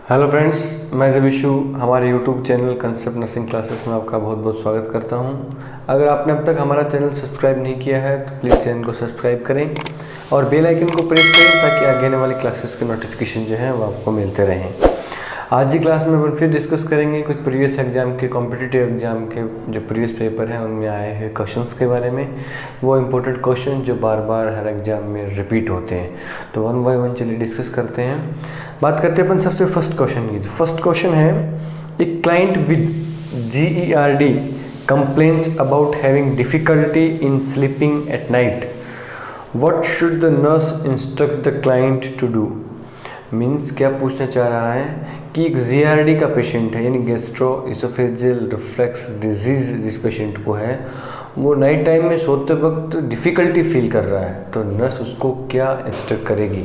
Hello friends, मैं जबीशु हमारे YouTube channel concept nursing classes में आपका बहुत बहुत स्वागत करता हूं। अगर आपने अब तक हमारा चैनल सब्सक्राइब नहीं किया है तो प्लीज़ चैनल को सब्सक्राइब करें और बेल आइकन को प्रेस करें ताकि आगे आने वाली क्लासेस के नोटिफिकेशन जो हैं वो आपको मिलते रहें। आज की क्लास में अपन फिर डिस्कस करेंगे कुछ प्रीवियस एग्जाम के कॉम्पिटिटिव एग्जाम के जो प्रीवियस पेपर हैं उनमें आए हुए क्वेश्चंस के बारे में, वो इम्पोर्टेंट क्वेश्चन जो बार बार हर एग्जाम में रिपीट होते हैं। तो वन बाय वन चलिए डिस्कस करते हैं। बात करते हैं अपन सबसे फर्स्ट क्वेश्चन की। फर्स्ट क्वेश्चन है, एक client with GERD complains about having difficulty in sleeping at night. What should the nurse instruct the client to do? Means क्या पूछना चाह रहा है कि एक GERD का पेशेंट है, यानी गैस्ट्रो इसोफेजियल रिफ्लक्स डिजीज़ जिस पेशेंट को है, वो नाइट टाइम में सोते वक्त डिफ़िकल्टी फील कर रहा है, तो नर्स उसको क्या इंस्ट्रक्ट करेगी।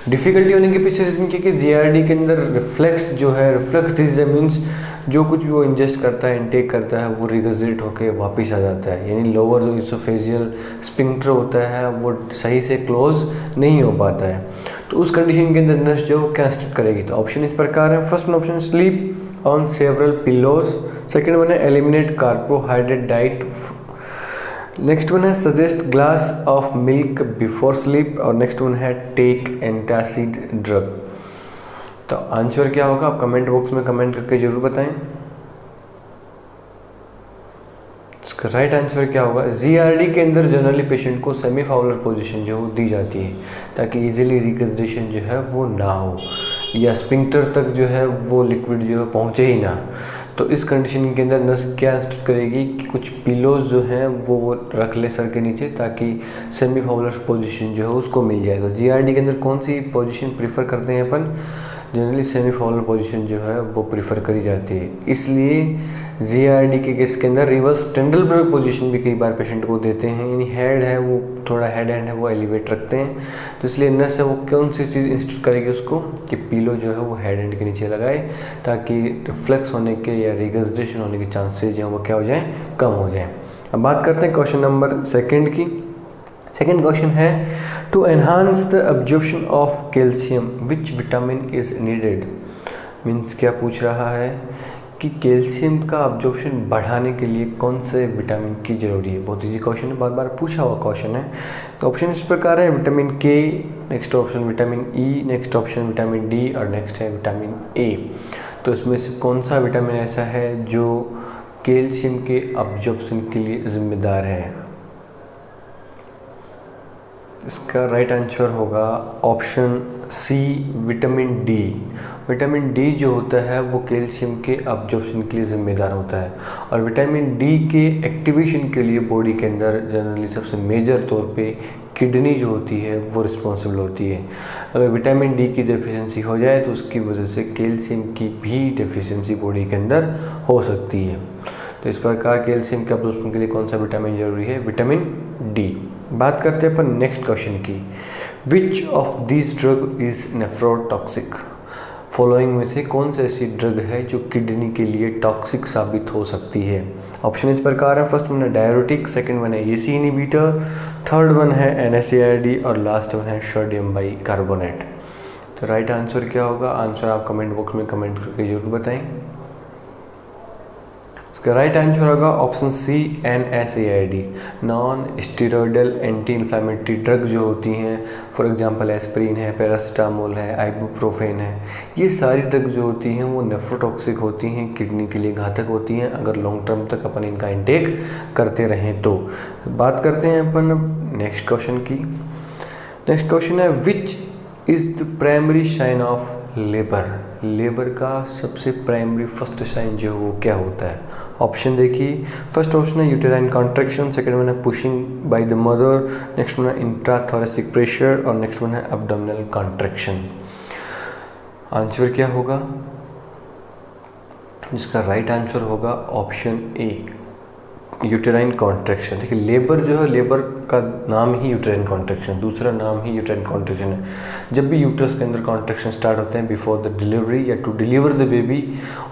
डिफ़िकल्टी होने के पीछे रीज़न क्या कि GERD के अंदर रिफ्लेक्स जो है, रिफ्लेक्स डिजीज मीन्स जो कुछ भी वो इंजेस्ट करता है, इनटेक करता है, वो रिगजिट होकर वापस आ जाता है, यानी लोअर जो इसोफेजियल स्पिंक्टर होता है वो सही से क्लोज नहीं हो पाता है। तो उस कंडीशन के अंदर नर्स जो क्या इंस्ट्रक्ट करेगी, तो ऑप्शन इस प्रकार है। First option sleep on several pillows, second one है eliminate carbohydrate diet, next one है suggest glass of milk before sleep, और नेक्स्ट वन है टेक एंटासिड ड्रग। तो आंसर क्या होगा आप कमेंट बॉक्स में कमेंट करके जरूर बताएं। इसका राइट आंसर क्या होगा, GERD के अंदर जनरली पेशेंट को सेमी फाउलर पोजीशन जो है दी जाती है ताकि इजीली रिगजिटेशन जो है वो ना हो, या स्पिंक्टर तक जो है वो लिक्विड जो है पहुंचे ही ना। तो इस कंडीशन के अंदर नर्स क्या इंस्ट्रक्ट करेगी कि कुछ पिलोज जो हैं वो रख ले सर के नीचे ताकि सेमी फाउलर पोजीशन जो है उसको मिल जाए। तो GERD के अंदर कौन सी पोजीशन प्रीफर करते हैं अपन, जनरली सेमी फाउलर पोजीशन जो है वो प्रीफर करी जाती है। इसलिए GERD के केस के अंदर रिवर्स टेंडलबर्ग पोजीशन भी कई बार पेशेंट को देते हैं, यानी हेड है वो थोड़ा हेड एंड है वो एलिवेट रखते हैं। तो इसलिए नर्स है वो कौन सी चीज़ इंस्ट्रक्ट करेगी उसको कि पिलो जो है वो हेड एंड के नीचे लगाए ताकि रिफ्लेक्स होने के या रिगजिटेशन होने के चांसेस जो है वो क्या हो जाए, कम हो जाए। अब बात करते हैं क्वेश्चन नंबर सेकेंड की। सेकेंड क्वेश्चन है, to enhance the absorption of calcium which vitamin is needed. Means क्या पूछ रहा है कि कैल्शियम का एब्जॉर्प्शन बढ़ाने के लिए कौन से विटामिन की जरूरी है। बहुत इजी क्वेश्चन है, बार बार पूछा हुआ क्वेश्चन है। तो ऑप्शन इस प्रकार है, विटामिन के, next option vitamin E, next option vitamin D और नेक्स्ट है विटामिन ए। तो इसमें से कौन सा विटामिन ऐसा है जो कैल्शियम के एब्जॉर्प्शन के लिए जिम्मेदार है। इसका राइट आंसर होगा option C, vitamin D. Vitamin D जो होता है वो कैल्शियम के एब्जॉर्प्शन के लिए ज़िम्मेदार होता है, और विटामिन डी के एक्टिवेशन के लिए बॉडी के अंदर जनरली सबसे मेजर तौर पे किडनी जो होती है वो रिस्पॉन्सिबल होती है। अगर विटामिन डी की डेफिशिएंसी हो जाए तो उसकी वजह से कैल्शियम की भी डेफिशिएंसी बॉडी के अंदर हो सकती है। तो इस प्रकार कैल्शियम के एब्जॉर्प्शन के लिए कौन सा विटामिन जरूरी है, विटामिन डी। बात करते हैं अपन नेक्स्ट क्वेश्चन की। Which of this drug is nephrotoxic. Following में से कौन सी ऐसी ड्रग है जो किडनी के लिए टॉक्सिक साबित हो सकती है। ऑप्शन इस प्रकार है, फर्स्ट वन है डायरेटिक, सेकंड वन है ACE इनहिबिटर, थर्ड वन है NSAID और लास्ट वन है सोडियम बाइकार्बोनेट। तो राइट आंसर क्या होगा, आंसर आप कमेंट बॉक्स में कमेंट करके जरूर बताएं। इसका राइट आंसर होगा option C, NSAID। Non steroidal anti inflammatory drug जो होती हैं, फॉर एग्जांपल एस्प्रिन है, पैरासीटामोल है, आइबुप्रोफेन है, ये सारी ड्रग जो होती हैं वो नेफ्रोटॉक्सिक होती हैं, किडनी के लिए घातक होती हैं अगर लॉन्ग टर्म तक अपन इनका इंटेक करते रहें तो। बात करते हैं अपन नेक्स्ट क्वेश्चन की। नेक्स्ट क्वेश्चन है, which is the primary sign of labour. Labour का सबसे प्राइमरी फर्स्ट साइन जो है वो क्या होता है। ऑप्शन देखिए, फर्स्ट ऑप्शन है यूटेराइन कॉन्ट्रैक्शन, सेकंड वन है pushing by the mother, next one है इंट्राथोरेसिक प्रेशर और नेक्स्ट वन है एब्डोमिनल कॉन्ट्रैक्शन। आंसर क्या होगा, जिसका राइट आंसर होगा ऑप्शन ए, यूटेराइन कॉन्ट्रैक्शन। देखिए लेबर जो है, लेबर का नाम ही यूटेराइन कॉन्ट्रैक्शन, दूसरा नाम ही यूटेराइन कॉन्ट्रैक्शन है। जब भी यूट्रस के अंदर कॉन्ट्रैक्शन स्टार्ट होते हैं बिफोर द डिलीवरी या टू डिलीवर द बेबी,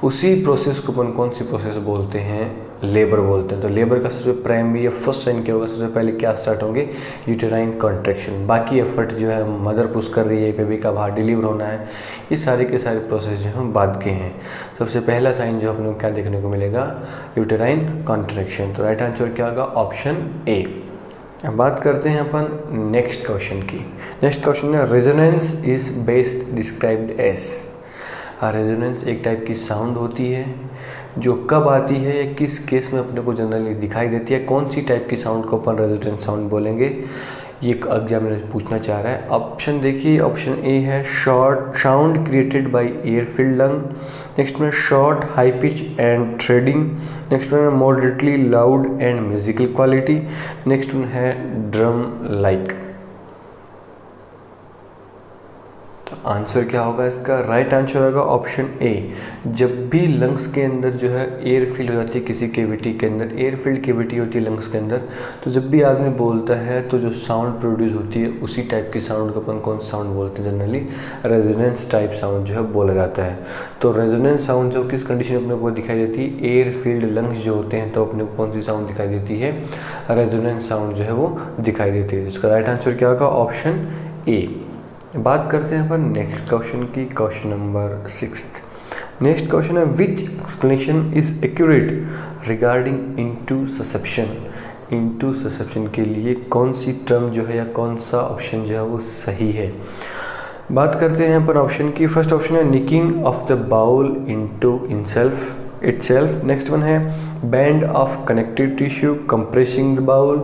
उसी प्रोसेस को अपन कौन सी प्रोसेस बोलते हैं, लेबर बोलते हैं। तो लेबर का सबसे प्राइमरी या फर्स्ट साइन क्या होगा, सबसे पहले क्या स्टार्ट होंगे, यूटेराइन कॉन्ट्रैक्शन। बाकी एफर्ट जो है मदर पुश कर रही है, बेबी का बाहर डिलीवर होना है, ये सारे के सारे प्रोसेस जो हैं बाद के हैं। सबसे पहला साइन जो अपने को क्या देखने को मिलेगा, यूटेराइन कॉन्ट्रैक्शन। तो राइट आंसर क्या होगा, ऑप्शन ए। अब बात करते हैं अपन नेक्स्ट क्वेश्चन की। नेक्स्ट क्वेश्चन है resonance is best described as. Resonance एक टाइप की साउंड होती है जो कब आती है या किस केस में अपने को जनरली दिखाई देती है, कौन सी टाइप की साउंड को अपन रेजोनेंस साउंड बोलेंगे, ये एग्जामिनर पूछना चाह रहा है। ऑप्शन देखिए, ऑप्शन ए है short sound created by air filled lung, next में short high pitch and threading, next में moderately loud and musical quality, next में है ड्रम लाइक। आंसर क्या होगा इसका, राइट आंसर होगा ऑप्शन ए। जब भी लंग्स के अंदर जो है एयर फिल हो जाती है, किसी केविटी के अंदर एयर फिल्ड केविटी होती है लंग्स के अंदर, तो जब भी आदमी बोलता है तो जो साउंड प्रोड्यूस होती है उसी टाइप की साउंड को अपन कौन सा साउंड बोलते हैं, जनरली रेजोनेंस टाइप साउंड जो है बोला जाता है। तो रेजोनेंस साउंड जो किस कंडीशन में अपने को दिखाई देती है, एयर फील्ड लंग्स जो होते हैं तो अपने को कौन सी साउंड दिखाई देती है, रेजोनेंस साउंड जो है वो दिखाई देती है। इसका राइट आंसर क्या होगा, ऑप्शन ए। बात करते हैं अपन नेक्स्ट क्वेश्चन की, क्वेश्चन नंबर 6। नेक्स्ट क्वेश्चन है which explanation is accurate regarding intussusception. Intussusception के लिए कौन सी टर्म जो है या कौन सा ऑप्शन जो है वो सही है। बात करते हैं अपन ऑप्शन की। फर्स्ट ऑप्शन है nicking of the bowel into itself। Next one है band of connective tissue compressing the bowel.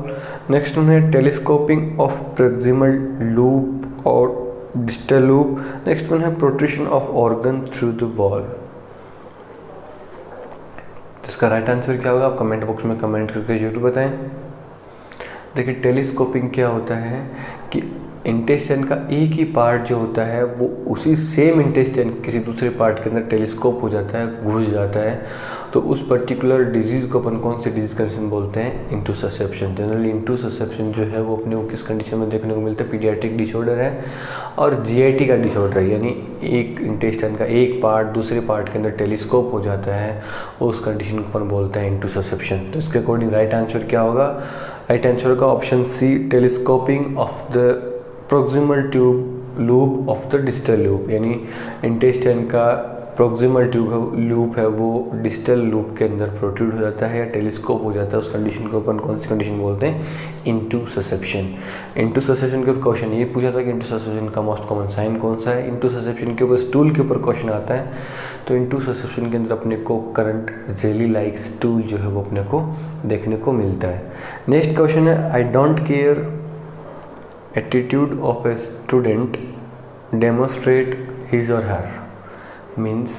Next one है टेलीस्कोपिंग ऑफ प्रोक्सिमल लूप और डिस्टल लूप। नेक्स्ट वन है protrusion of organ through the wall. इसका right answer क्या होगा, आप comment box में comment करके जरूर बताएं। देखिए टेलीस्कोपिंग क्या होता है कि इंटेस्टाइन का एक ही पार्ट जो होता है वो उसी सेम इंटेस्टाइन किसी दूसरे पार्ट के अंदर टेलीस्कोप हो जाता है, घुस जाता है, तो उस पर्टिकुलर डिजीज़ को अपन कौन से डिजीज कंडीशन बोलते हैं, into susception. Generally into susception जो है वो अपने को किस कंडीशन में देखने को मिलता है, पीडियाट्रिक डिसऑर्डर है और जीआईटी का डिसऑर्डर है, यानी एक इंटेस्टाइन का एक पार्ट दूसरे पार्ट के अंदर टेलीस्कोप हो जाता है, उस कंडीशन को अपन बोलते हैं इनटू ससेप्शन। तो इसके अकॉर्डिंग राइट आंसर क्या होगा, राइट आंसर का option C, telescoping of the proximal tube loop of the distal loop, यानी इंटेस्टाइन का प्रोक्सिमल लूप है वो डिस्टल लूप के अंदर प्रोट्रूड हो जाता है या टेलीस्कोप हो जाता है, उस कंडीशन को अपन कौन सी कंडीशन बोलते हैं, इनटू ससेप्शन। इनटू ससेप्शन के ऊपर क्वेश्चन ये पूछा था कि इनटू ससेप्शन का मोस्ट कॉमन साइन कौन सा है। इनटू ससेप्शन के ऊपर स्टूल के ऊपर क्वेश्चन आता है, तो इनटू ससेप्शन के अंदर अपने को करंट जेली लाइक स्टूल जो है वो अपने को देखने को मिलता है। नेक्स्ट क्वेश्चन है I don't care attitude of a student demonstrate his और हर। मीन्स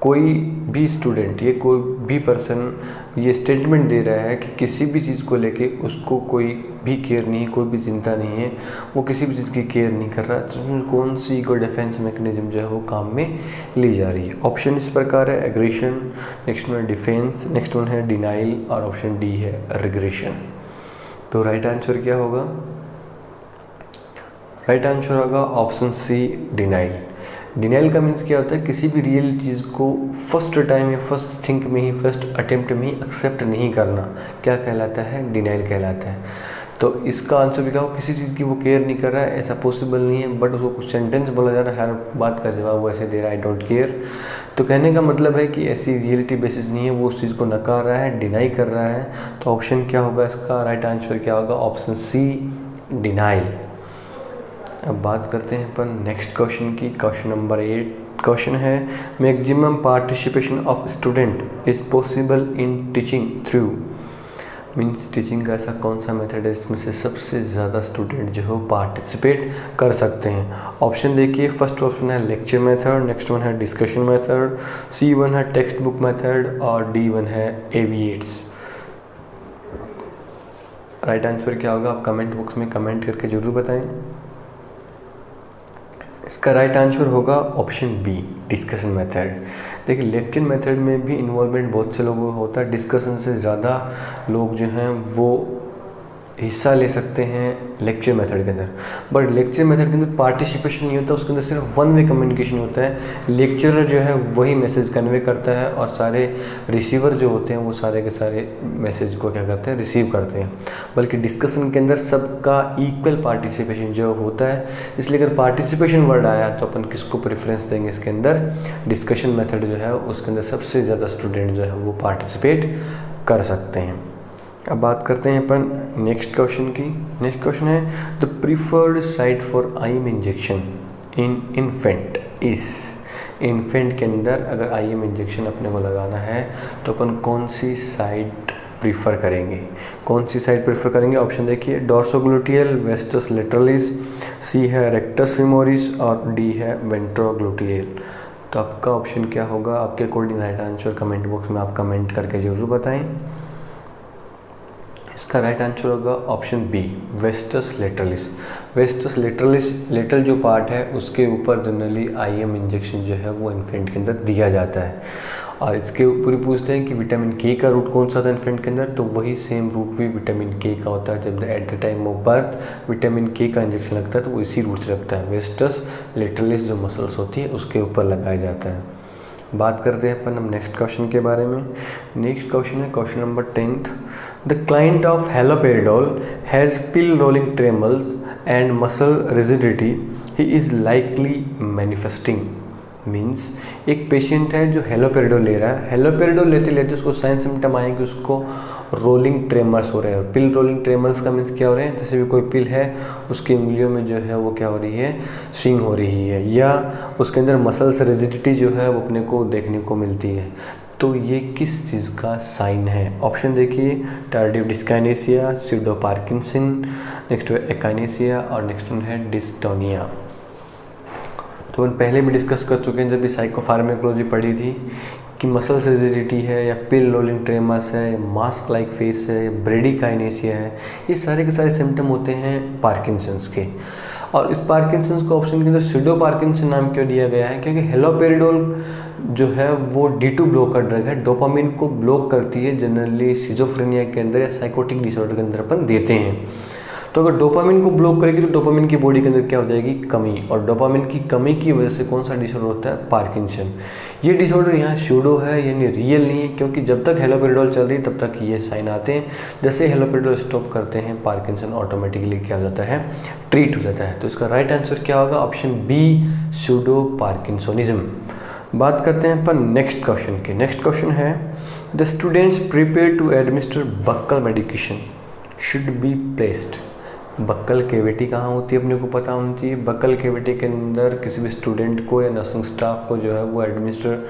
कोई भी स्टूडेंट, ये कोई भी पर्सन ये स्टेटमेंट दे रहा है कि किसी भी चीज़ को लेके उसको कोई भी केयर नहीं है, कोई भी चिंता नहीं है, वो किसी भी चीज़ की केयर नहीं कर रहा, तो कौन सी कोई डिफेंस मैकेनिज्म जो है वो काम में ली जा रही है। ऑप्शन इस प्रकार है एग्रेशन, नेक्स्ट वन है डिफेंस, नेक्स्ट वन है डिनाइल और ऑप्शन डी है रिग्रेशन। तो राइट आंसर क्या होगा, राइट आंसर होगा ऑप्शन सी डिनाइल। डिनाइल का मीन्स क्या होता है, किसी भी रियल चीज़ को फर्स्ट टाइम या फर्स्ट थिंक में ही, फर्स्ट अटेम्प्ट में ही एक्सेप्ट नहीं करना, क्या कहलाता है, डिनाइल कहलाता है। तो इसका आंसर भी क्या हो, किसी चीज़ की वो केयर नहीं कर रहा है, ऐसा पॉसिबल नहीं है, बट उसको कुछ सेंटेंस बोला जा रहा है, हर बात का जवाब वो ऐसे दे रहा है, आई डोंट केयर। तो कहने का मतलब है कि ऐसी रियलिटी बेसिस नहीं है, वो उस चीज़ को नकार रहा है, डिनाई कर रहा है। तो ऑप्शन क्या होगा इसका, राइट आंसर क्या होगा, ऑप्शन सी डिनाइल। अब बात करते हैं अपन नेक्स्ट क्वेश्चन की, क्वेश्चन नंबर 8। क्वेश्चन है maximum participation of student is possible in teaching through. Means teaching का ऐसा कौन सा मेथड है इसमें से सबसे ज़्यादा स्टूडेंट जो है पार्टिसिपेट कर सकते हैं। ऑप्शन देखिए, फर्स्ट ऑप्शन है लेक्चर मेथड, नेक्स्ट वन है डिस्कशन मेथड, सी वन है टेक्स्ट बुक मेथड और डी वन है एविएट्स। राइट आंसर क्या होगा, आप कमेंट बॉक्स में कमेंट करके ज़रूर बताएं। इसका राइट आंसर होगा ऑप्शन बी डिस्कशन मेथड। देखिए लेक्चर मेथड में भी इन्वॉल्वमेंट बहुत से लोगों का होता है, डिस्कशन से ज़्यादा लोग जो हैं वो हिस्सा ले सकते हैं लेक्चर मेथड के अंदर, बट लेक्चर मेथड के अंदर पार्टिसिपेशन नहीं होता, उसके अंदर सिर्फ वन वे कम्युनिकेशन होता है। लेक्चरर जो है वही मैसेज कन्वे करता है और सारे रिसीवर जो होते हैं वो सारे के सारे मैसेज को क्या करते हैं, रिसीव करते हैं। बल्कि डिस्कशन के अंदर सबका इक्वल पार्टिसिपेशन जो होता है, इसलिए अगर पार्टिसिपेशन वर्ड आया तो अपन किसको प्रेफरेंस देंगे इसके अंदर, डिस्कशन मेथड जो है उसके अंदर सबसे ज़्यादा स्टूडेंट जो है वो पार्टिसिपेट कर सकते हैं। अब बात करते हैं अपन नेक्स्ट क्वेश्चन की। नेक्स्ट क्वेश्चन है the preferred site for IM injection in infant is. Infant के अंदर अगर आईएम इंजेक्शन अपने को लगाना है तो अपन कौन सी साइट प्रीफर करेंगे, कौन सी साइट प्रीफर करेंगे? ऑप्शन देखिए, डोर्सोग्लूटियल, वेस्टस लेटरलिस, सी है रेक्टस फेमोरिस और डी है वेंट्रोग्लूटियल। तो आपका ऑप्शन क्या होगा? आपके according right answer comment box में आप कमेंट करके ज़रूर बताएं। इसका राइट आंसर होगा option B, vastus lateralis. Vastus lateralis, lateral जो पार्ट है उसके ऊपर जनरली आईएम इंजेक्शन जो है वो इन्फेंट के अंदर दिया जाता है। और इसके ऊपर ही पूछते हैं कि विटामिन के का रूट कौन सा था इन्फेंट के अंदर, तो वही सेम रूट भी विटामिन के का होता है। जब at the time of birth vitamin के का इंजेक्शन लगता है तो वो इसी रूट से लगता है। वेस्टस लेटरलिस जो मसल्स होती है उसके ऊपर लगाया जाता है। बात करते हैं अपन हम नेक्स्ट क्वेश्चन के बारे में। नेक्स्ट क्वेश्चन है question number 10th। The client of haloperidol has pill rolling tremors and muscle rigidity, he is likely manifesting. Means एक पेशेंट है जो हेलोपेरिडोल ले रहा है, हेलोपेरिडोल लेते लेते उसको साइन सिम्टम आएंगे, उसको रोलिंग ट्रेमर्स हो रहे हैं। पिल रोलिंग ट्रेमर्स का मीन्स क्या हो रहे हैं, जैसे भी कोई पिल है उसकी उंगलियों में जो है वो क्या हो रही है, स्विंग हो रही है, या उसके अंदर मसल्स रिजिडिटी जो है वो अपने को देखने को मिलती है। तो ये किस चीज़ का साइन है? ऑप्शन देखिए, tardive dyskinesia, pseudo Parkinson, next है एकाइनेसिया और नेक्स्ट वन है डिस्टोनिया। तो हम पहले भी डिस्कस कर चुके हैं जब भी साइकोफार्मेकोलॉजी पढ़ी थी कि मसल्स रिजिडिटी है या पिल रोलिंग ट्रेमर्स है या मास्क लाइक फेस है या ब्रेडिकाइनेसिया है, ये सारे के सारे सिम्टम होते हैं पार्किंसंस के। और इस पार्किंसंस को ऑप्शन के अंदर स्यूडो पार्किंसन नाम क्यों दिया गया है? क्योंकि हेलोपेरिडोल जो है वो D2 ब्लॉकर ड्रग है, डोपामिन को ब्लॉक करती है। जनरली सिजोफ्रेनिया के अंदर या साइकोटिक डिसऑर्डर के अंदर अपन देते हैं। तो अगर डोपामिन को ब्लॉक करेगी तो डोपामिन की बॉडी के अंदर क्या हो जाएगी, कमी, और डोपामिन की कमी की वजह से कौन सा डिसऑर्डर होता है, पार्किंसन। ये डिसऑर्डर यहाँ स्यूडो है यानी रियल नहीं है, क्योंकि जब तक हेलोपेरिडोल चल रही है तब तक ये साइन आते हैं। जैसे हेलोपेरिडोल स्टॉप करते हैं पार्किंसन ऑटोमेटिकली क्या हो जाता है, ट्रीट हो जाता है। तो इसका राइट आंसर क्या होगा? Option B, pseudo parkinsonism. बात करते हैं अपन नेक्स्ट क्वेश्चन की। नेक्स्ट क्वेश्चन है the students prepare to administer buccal medication should be placed. Buccal cavity कहाँ होती है अपने को पता होना चाहिए। बक्कल कैविटी के अंदर किसी भी स्टूडेंट को या नर्सिंग स्टाफ को जो है वो एडमिनिस्टर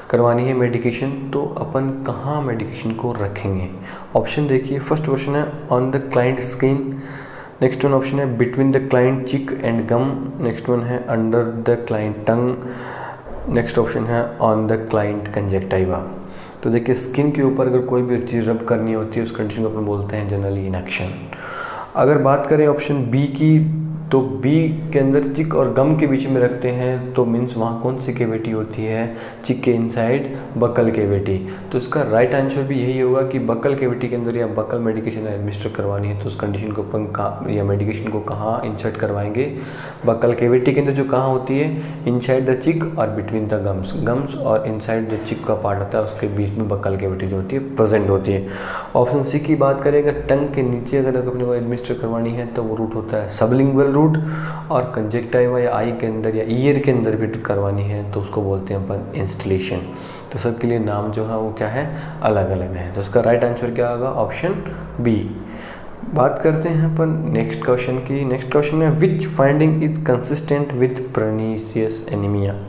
करवानी है मेडिकेशन, तो अपन कहाँ मेडिकेशन को रखेंगे? ऑप्शन देखिए, फर्स्ट ऑप्शन है on the client skin, next one option है बिटवीन द क्लाइंट चिक एंड गम, नेक्स्ट वन है under the client tongue, next option है ऑन द क्लाइंट कंजक्टिवा। तो देखिए, स्किन के ऊपर अगर कोई भी चीज़ रब करनी होती है उस कंडीशन को अपन बोलते हैं जनरली इनएक्शन। अगर बात करें ऑप्शन बी की, तो बी के अंदर चिक और गम के बीच में रखते हैं, तो मीन्स वहाँ कौन सी कैविटी होती है, चिक के इनसाइड बक्कल कैविटी। तो इसका राइट आंसर भी यही होगा कि बक्कल कैविटी के अंदर या बक्कल मेडिकेशन एडमिनिस्टर करवानी है तो उस कंडीशन को अपन कहाँ या मेडिकेशन को कहाँ इंसर्ट करवाएंगे, बक्कल कैविटी के अंदर जो कहाँ होती है, इनसाइड द चिक और बिटवीन द गम्स। गम्स और इनसाइड जो चिक का पार्ट होता है उसके बीच में बक्कल कैविटी जो होती है प्रेजेंट होती है। ऑप्शन सी की बात करें, अगर टंग के नीचे अगर अपने को एडमिनिस्टर करवानी है तो वो रूट होता है सबलिंगुअल रूट, और कंजक्टिवा या आई के अंदर या ईयर के अंदर भी करवानी है तो उसको बोलते हैं अपन इंस्टिलेशन। तो सबके लिए नाम जो है वो क्या है, अलग अलग है। तो इसका राइट आंसर क्या होगा, ऑप्शन बी। बात करते हैं अपन नेक्स्ट क्वेश्चन की। नेक्स्ट क्वेश्चन है which finding is consistent with pernicious anaemia.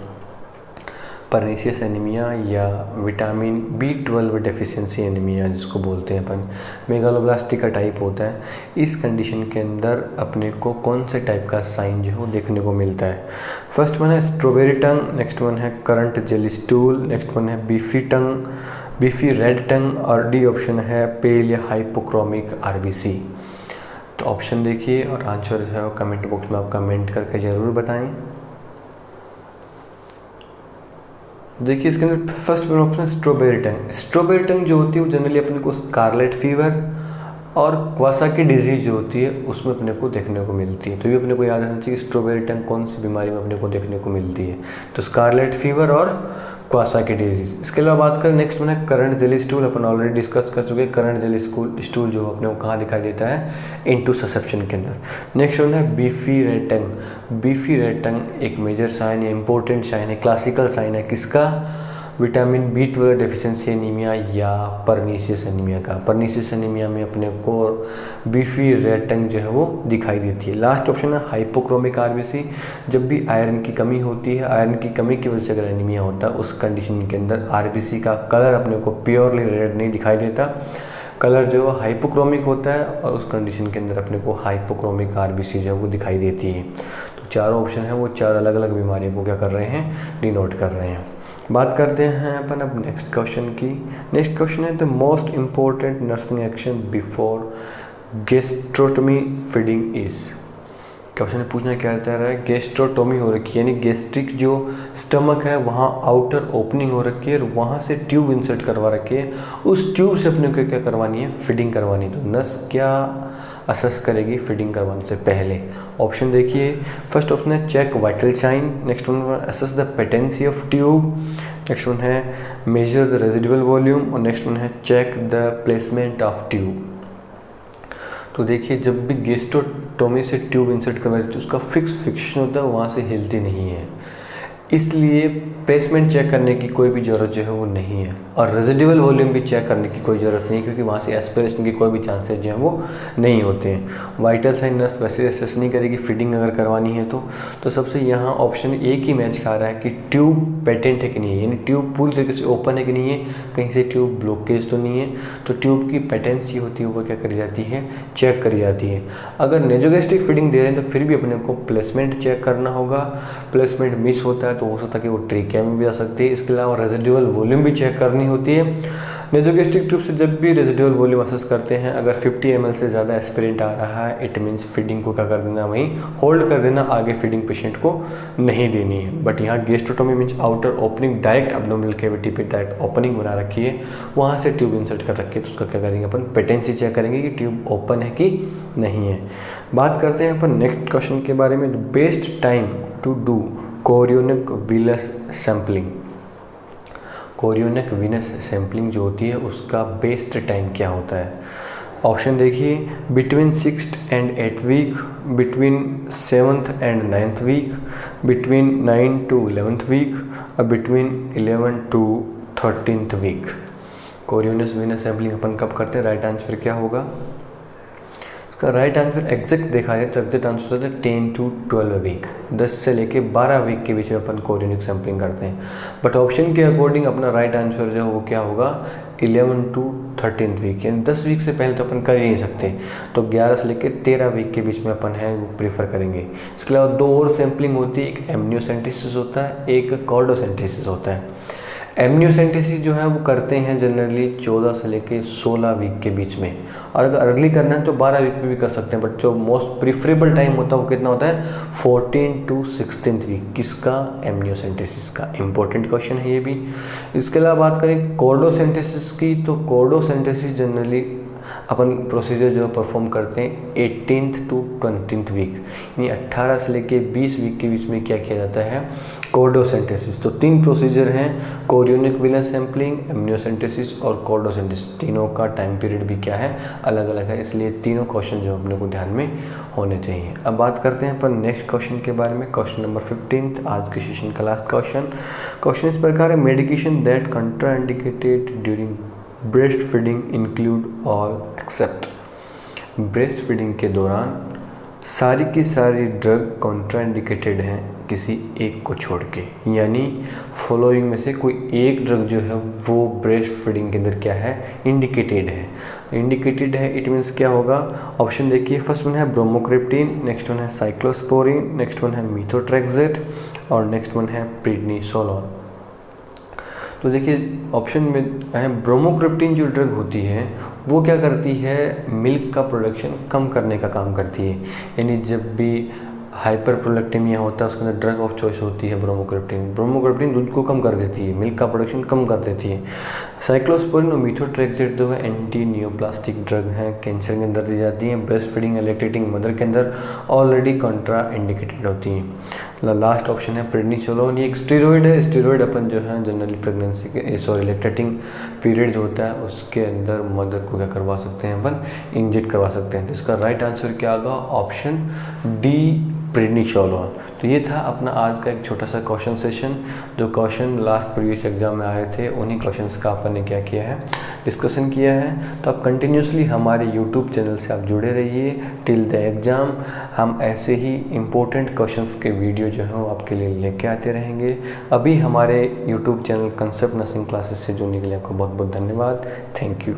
Pernicious anaemia या विटामिन B12 डेफिशिएंसी एनीमिया जिसको बोलते हैं अपन, मेगालोब्लास्टिक का टाइप होता है। इस कंडीशन के अंदर अपने को कौन से टाइप का साइन जो है देखने को मिलता है? फर्स्ट वन है स्ट्रॉबेरी टंग, नेक्स्ट वन है currant jelly stool, next one है बीफी टंग, बीफी रेड टंग, और डी ऑप्शन है पेल या हाइपोक्रोमिक RBC। तो ऑप्शन देखिए और आंसर जो है कमेंट बॉक्स में आप कमेंट करके ज़रूर बताएं। देखिए, इसके अंदर फर्स्ट ऑप्शन स्ट्रॉबेरी टंग। स्ट्रॉबेरी टंग जो होती है वो जनरली अपने को स्कारलेट फीवर और क्वासाकी डिजीज जो होती है उसमें अपने को देखने को मिलती है। तो ये अपने को याद रखना चाहिए कि स्ट्रॉबेरी टंग कौन सी बीमारी में अपने को देखने को मिलती है, तो स्कारलेट फीवर और क्वासाकी डिजीज। इसके अलावा बात करें नेक्स्ट में है करंट जेली स्टूल, अपन ऑलरेडी डिस्कस कर चुके हैं। करंट जेली स्टूल जो अपने को कहाँ दिखाई देता है, इनटू ससेप्शन के अंदर। नेक्स्ट वन है बीफी रेड टंग। बीफी रेड टंग एक मेजर साइन या इंपॉर्टेंट साइन है, क्लासिकल साइन है किसका, विटामिन B12 डेफिशिएंसी एनीमिया या परनीसियस एनीमिया का। परनीसियस एनीमिया में अपने को बीफी रेड टंग जो है वो दिखाई देती है। लास्ट ऑप्शन है हाइपोक्रोमिक आरबीसी। जब भी आयरन की कमी होती है, आयरन की कमी की वजह से अगर एनीमिया होता है, उस कंडीशन के अंदर आरबीसी का कलर अपने को प्योरली रेड नहीं दिखाई देता, कलर जो है हाइपोक्रोमिक होता है, और उस कंडीशन के अंदर अपने को हाइपोक्रोमिक आरबीसी जो है वो दिखाई देती है। तो चारों ऑप्शन है वो चार अलग अलग बीमारियों को क्या कर रहे हैं, डिनोट कर रहे हैं। बात करते हैं अपन अब नेक्स्ट क्वेश्चन की। नेक्स्ट क्वेश्चन है the most important nursing action before gastrostomy feeding is. Question पूछना क्या रहता है, गैस्ट्रोटोमी हो रखी है, यानी गैस्ट्रिक जो स्टमक है वहाँ आउटर ओपनिंग हो रखी है और वहाँ से ट्यूब इंसर्ट करवा रखी है। उस ट्यूब से अपने को क्या करवानी है, फीडिंग करवानी। तो नर्स क्या असेस करेगी फीडिंग करवाने से पहले? ऑप्शन देखिए, फर्स्ट ऑप्शन है check vital sign, next one assess the patency of tube, next one है मेजर द रेजिडुअल वॉल्यूम, और नेक्स्ट वन है check the placement of tube. तो देखिए, जब भी गैस्ट्रोटोमी से ट्यूब इंसर्ट करवाती है उसका फिक्शन होता है, वहाँ से हिलती नहीं है, इसलिए प्लेसमेंट चेक करने की कोई भी ज़रूरत जो है वो नहीं है, और रेजिडुअल वॉल्यूम भी चेक करने की कोई ज़रूरत नहीं, क्योंकि वहाँ से एस्पिरेशन की कोई भी चांसेस जो हैं वो नहीं होते हैं। वाइटल साइन नर्स वैसे असेस नहीं करेगी फीडिंग अगर करवानी है तो सबसे यहाँ ऑप्शन एक ही मैच खा रहा है कि ट्यूब पेटेंट है कि नहीं है, यानी ट्यूब पूरी तरीके से ओपन है कि नहीं है, कहीं से ट्यूब ब्लॉकेज तो नहीं है। तो ट्यूब की पेटेंसी होती है वो क्या करी जाती है, चेक करी जाती है। अगर नेजोगैस्ट्रिक फीडिंग दे रहे हैं तो फिर भी अपने को प्लेसमेंट चेक करना होगा। प्लेसमेंट मिस होता है तो हो सकता है कि वो ट्रीकिया में भी आ सकती है। इसके अलावा रेजिडुअल वॉल्यूम भी चेक करनी होती है। नेजोगैस्ट्रिक ट्यूब से जब भी रेजिडुअल वॉल्यूम असेस करते हैं, अगर 50 ml से ज़्यादा एस्पिरेंट आ रहा है, इट मीन्स फीडिंग को क्या कर देना, वहीं होल्ड कर देना, आगे फीडिंग पेशेंट को नहीं देनी है। बट यहाँ gastrotomy means outer opening, direct abdominal cavity पे डायरेक्ट ओपनिंग बना रखी है, वहाँ से ट्यूब इंसर्ट कर रखी है, तो उसका क्या करेंगे अपन, पेटेंसी चेक करेंगे कि ट्यूब ओपन है कि नहीं है। बात करते हैं अपन नेक्स्ट क्वेश्चन के बारे में, best time to do chorionic Venus sampling. Chorionic Venus sampling जो होती है उसका बेस्ट टाइम क्या होता है? ऑप्शन देखिए, between 6th and 8th week, between 7th and 9th week, between 9 to 11th week, और between 11 to 13th week. Chorionic Venus sampling अपन कब करते हैं? राइट आंसर क्या होगा? इसका राइट आंसर एग्जैक्ट देखा जाए तो एग्जैक्ट आंसर होता है 10 to 12 वीक, 10 से लेके 12 वीक के बीच में अपन कोरियोनिक सैम्पलिंग करते हैं। बट ऑप्शन के अकॉर्डिंग अपना राइट आंसर जो है वो क्या होगा, 11 to 13th वीक, यानी 10 वीक से पहले तो अपन कर ही नहीं सकते, तो 11 से लेके 13 वीक के बीच में अपन है वो प्रीफर करेंगे। इसके अलावा दो और सैम्पलिंग होती है, एक एमनियोसेंटेसिस होता है, एक कॉर्डोसेंटेसिस होता है। एमनियोसेंटेसिस जो है वो करते हैं जनरली 14 से लेके 16 वीक के बीच में, और अगर अर्ली करना है तो 12 वीक में भी कर सकते हैं, बट जो मोस्ट प्रीफरेबल टाइम होता है वो कितना होता है, 14 to 16th वीक। किसका? एमनियोसेंटेसिस का। इंपॉर्टेंट क्वेश्चन है ये भी। इसके अलावा बात करें कॉर्डोसेंटेसिस की, तो कॉर्डोसेंटेसिस जनरली अपन प्रोसीजर जो परफॉर्म करते हैं 18th to 20th वीक, यानी 18 से लेके 20 वीक के बीच में क्या किया जाता है, कॉर्डोसेंटेसिस। तो 3 प्रोसीजर हैं, कोरियोनिक वीनस सैम्पलिंग, एमनियोसेंटेसिस और कॉर्डोसेंटेसिस। तीनों का टाइम पीरियड भी क्या है, अलग अलग है, इसलिए तीनों क्वेश्चन जो अपने को ध्यान में होने चाहिए। अब बात करते हैं अपन नेक्स्ट क्वेश्चन के बारे में, क्वेश्चन नंबर 15, आज के सेशन का लास्ट क्वेश्चन इस प्रकार है, medication that contraindicated during breast feeding include all except. Breast feeding के दौरान सारी की सारी ड्रग कॉन्ट्राइंडिकेटेड हैं किसी एक को छोड़ के, यानी फॉलोइंग में से कोई एक ड्रग जो है वो ब्रेस्ट फीडिंग के अंदर क्या है, इंडिकेटेड है। इंडिकेटेड है इट मीन्स क्या होगा? ऑप्शन देखिए, फर्स्ट वन है ब्रोमोक्रिप्टिन, नेक्स्ट वन है साइक्लोस्पोरिन, नेक्स्ट वन है मीथोट्रेक्सेट, और नेक्स्ट वन है प्रेडनिसोलोन। तो देखिए ऑप्शन में है ब्रोमोक्रिप्टिन जो ड्रग होती है वो क्या करती है, मिल्क का प्रोडक्शन कम करने का काम करती है, यानी जब भी हाइपरप्रोलेक्टेमिया होता है, उसके अंदर ड्रग ऑफ चॉइस होती है ब्रोमोक्रप्टिन। ब्रोमोक्रप्टिन दूध को कम कर देती है, मिल्क का प्रोडक्शन कम कर देती है। साइक्लोस्पोरिन और मीथोट्रेक्सेट जो है एंटी नियोप्लास्टिक ड्रग हैं, कैंसर के अंदर दी जाती हैं। ब्रेस्ट फीडिंग लैक्टेटिंग मदर के अंदर ऑलरेडी कॉन्ट्रा इंडिकेटेड होती हैं। लास्ट ऑप्शन है प्रेडनिसोलोन, ये एक स्टेरॉइड है। स्टेरॉइड अपन जो है जनरली प्रेगनेंसी के लैक्टेटिंग पीरियड जो होता है उसके अंदर मदर को क्या करवा सकते हैं, अपन इंजेक्ट करवा सकते हैं। तो इसका राइट आंसर क्या होगा, ऑप्शन डी प्रेडनिसोलोन। तो ये था अपना आज का एक छोटा सा क्वेश्चन सेशन। जो क्वेश्चन लास्ट प्रीवियस एग्जाम में आए थे उन्हीं क्वेश्चंस का अपन ने क्या किया है, डिस्कशन किया है। तो आप कंटिन्यूसली हमारे यूट्यूब चैनल से आप जुड़े रहिए टिल द एग्ज़ाम। हम ऐसे ही इम्पोर्टेंट क्वेश्चंस के वीडियो जो है वो आपके लिए लेके आते रहेंगे। अभी हमारे YouTube channel concept nursing classes से जुड़ने के लिए आपको बहुत बहुत धन्यवाद। Thank you.